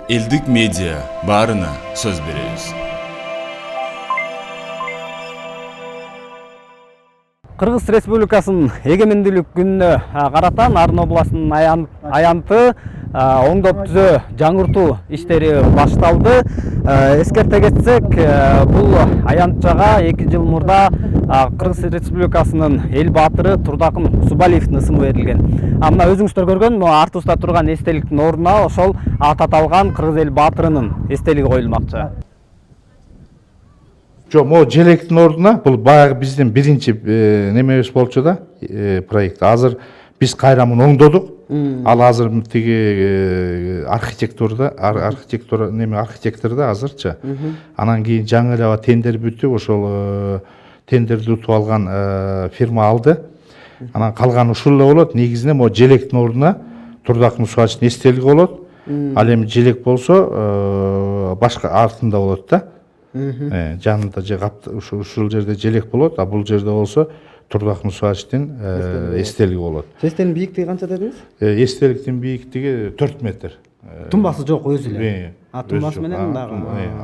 Элдик медиа баарына сөз беребиз. Кыргыз Республикасынын эгемендүүлүк күнүнө карата Нарын областынын аянты оңдоп түзөө жаңыртуу иштери башталды. Эскерте кетсек, бул аянтчага 2 жыл мурда Кыргыз Республикасынын эл баатыры Турдакын Усубалиевдин ысымы берилген. Мына өзүңүздөр көргөн артыбызда турган эстеликтин ордуна ошол ат аталган Кыргыз эл баатырынын эстелиги коюлмакчы. Жок, могу желектин ордуна бул баягы биздин биринчи немебиз болчу да, проект. Азыр биз кайра муну оңдодук. Ал азыр тиги архитектурда азырчы. Анан кийин жаңы эле тендер бүтүп, ошол тендерди утуп алган фирма алды. Анан калган ушул эле болот. Негизинен могу желектин ордуна Турдакын Усубалиевдин эстелиги болот. Ал эми желек болсо башка артында болот да. Жанында же ушул жерде желек болот, а бул жерде болсо Турдакын Усубалиевдин эстелиги болот. Эстеликтин бийиктиги канча дедиңиз? Эстеликтин бийиктиги 4 метр. Тумбасы жок өзү эле. Тумбасы менен дагы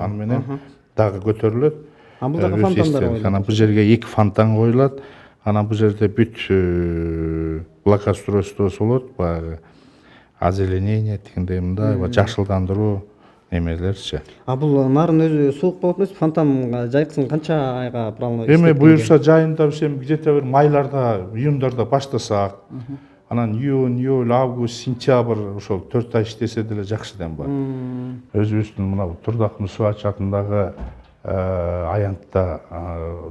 аны менен дагы көтөрүлөт. Бул дагы фонтандар коюлат. Анан бул жерге 2 фонтан коюлат. Анан бул жерде бүт благоустройствосу болот, баягы озеленение дегендей мындай жашылдандыруу немелерчи. Бул нарын өзү суук болот эмес, фонтанга жайкысын канча айга планлоо? Эми буюрса жайында биз эми где-то бир майларда, июндарда баштасак, анан июнь, июль, август, сентябрь ошол 4 ай иштесе деле жакшы дем бар. Өзүбүздүн мына Турдакын Усубалиев атындагы аянтта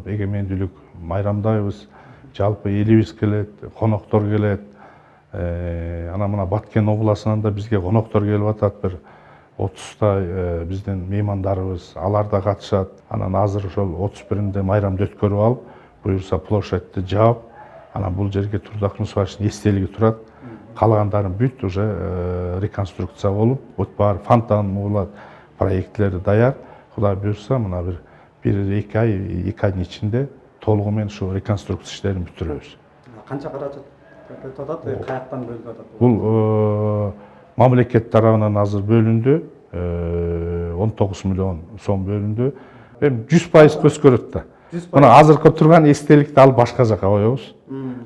эгемендүүлүк майрамдайбыз. Жалпы элибиз келет, коноктор келет. Анан мына Баткен областынан да бизге коноктор келип атат, бир 30 биздин меймандарыбыз, алар да катышат. Анан азыр ошол 31-нде майрамды өткөрүп алып, буюрса площадьты жаап, анан бул жерге Турдакын Усубалиевдин эстелиги турат. Калгандарын бүт уже реконструкция болуп, бүт баары фонтан болот, проектлери даяр. Кудай буюрса мына бир 2 айдын ичинде толугу менен ушу реконструкция иштерин бүтүрөбүз. Канча каражат кетип атат, каяктан бөлүнүп атат? Бул мамлекет тарабынан азыр бөлүндү, 19 миллион сом бөлүндү. Эми 100% өзгөрөт да. Мына азыркы турган эстеликти ал башка жака коебуз.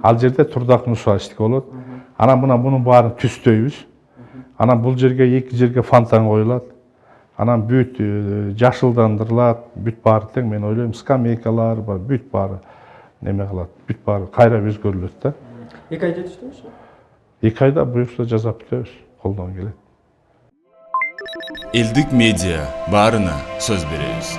Ал жерде Турдакын Усубалиевдики болот. Анан мына мунун баарын түстөйбүз. Анан бул жерге 2 жерге фонтан коюлат. Анан бүт жашылдандырылат, бүт баары тең, мен ойлойм, скамейкалар бар, бүт баары неме кылат, бүт баары кайра өзгөрүлөт да. 2 ай жетиштүүбү? 2 айда буюрса жасап бүтөбүз, колдон келет. Элдик медиа баарына сөз беребиз.